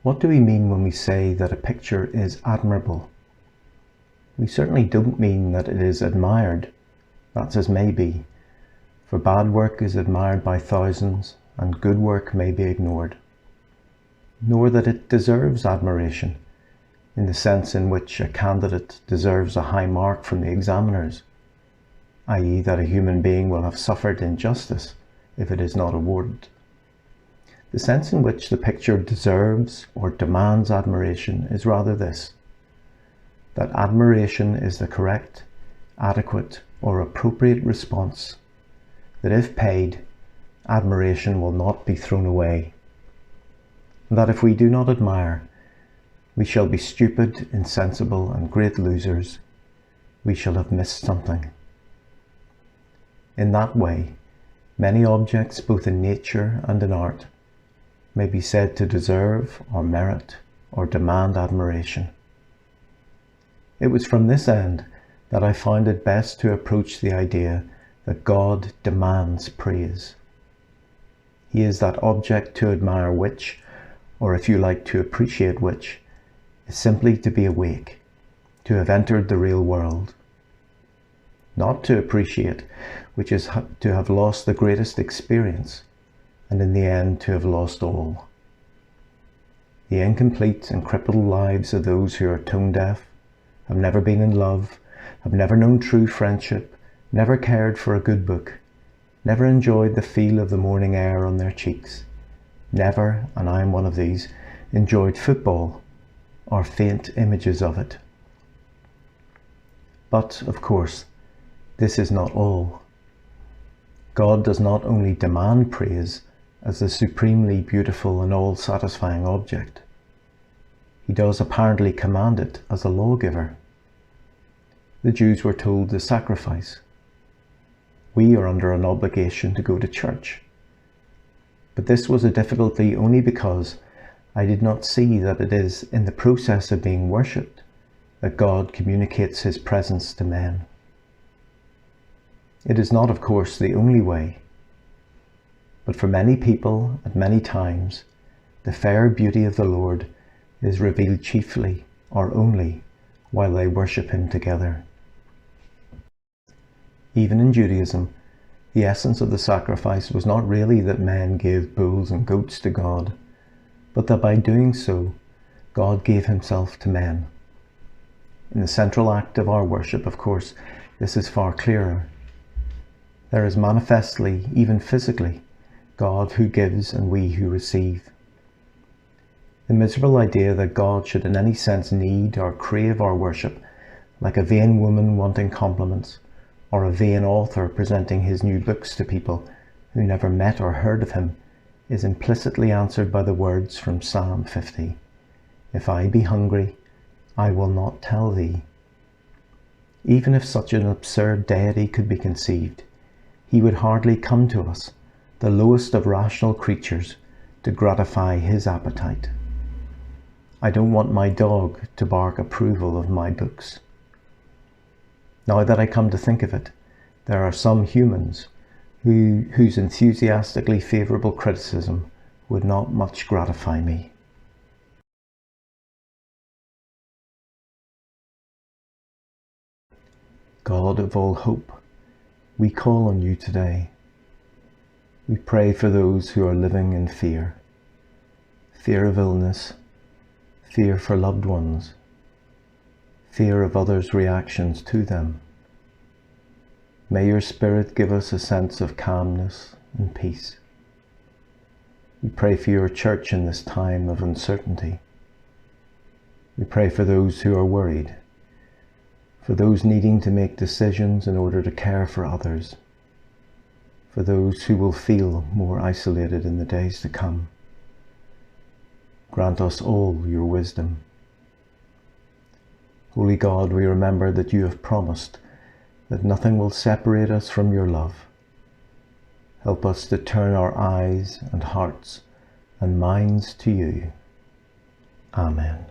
What do we mean when we say that a picture is admirable? We certainly don't mean that it is admired. That's as may be, for bad work is admired by thousands and good work may be ignored. Nor that it deserves admiration, in the sense in which a candidate deserves a high mark from the examiners, i.e. that a human being will have suffered injustice if it is not awarded. The sense in which the picture deserves or demands admiration is rather this: that admiration is the correct, adequate, or appropriate response, that if paid, admiration will not be thrown away, and that if we do not admire, we shall be stupid, insensible, and great losers. We shall have missed something. In that way, many objects, both in nature and in art, may be said to deserve or merit or demand admiration. It was from this end that I found it best to approach the idea that God demands praise. He is that object to admire which, or if you like to appreciate which, is simply to be awake, to have entered the real world. Not to appreciate, which is to have lost the greatest experience, and in the end to have lost all. The incomplete and crippled lives of those who are tone deaf, have never been in love, have never known true friendship, never cared for a good book, never enjoyed the feel of the morning air on their cheeks, never, and I am one of these, enjoyed football or faint images of it. But, of course, this is not all. God does not only demand praise as the supremely beautiful and all-satisfying object. He does apparently command it as a lawgiver. The Jews were told to sacrifice. We are under an obligation to go to church. But this was a difficulty only because I did not see that it is in the process of being worshipped that God communicates his presence to men. It is not, of course, the only way, but for many people at many times, the fair beauty of the Lord is revealed chiefly or only while they worship him together. Even in Judaism, the essence of the sacrifice was not really that men gave bulls and goats to God, but that by doing so, God gave himself to men. In the central act of our worship, of course, this is far clearer. There is manifestly, even physically, God who gives and we who receive. The miserable idea that God should in any sense need or crave our worship, like a vain woman wanting compliments, or a vain author presenting his new books to people who never met or heard of him, is implicitly answered by the words from Psalm 50. If I be hungry, I will not tell thee. Even if such an absurd deity could be conceived, he would hardly come to us, the lowest of rational creatures, to gratify his appetite. I don't want my dog to bark approval of my books. Now that I come to think of it, there are some humans whose enthusiastically favourable criticism would not much gratify me. God of all hope, we call on you today. We pray for those who are living in fear. Fear of illness, fear for loved ones, fear of others' reactions to them. May your Spirit give us a sense of calmness and peace. We pray for your church in this time of uncertainty. We pray for those who are worried, for those needing to make decisions in order to care for others, for those who will feel more isolated in the days to come. Grant us all your wisdom. Holy God, we remember that you have promised that nothing will separate us from your love. Help us to turn our eyes and hearts and minds to you. Amen.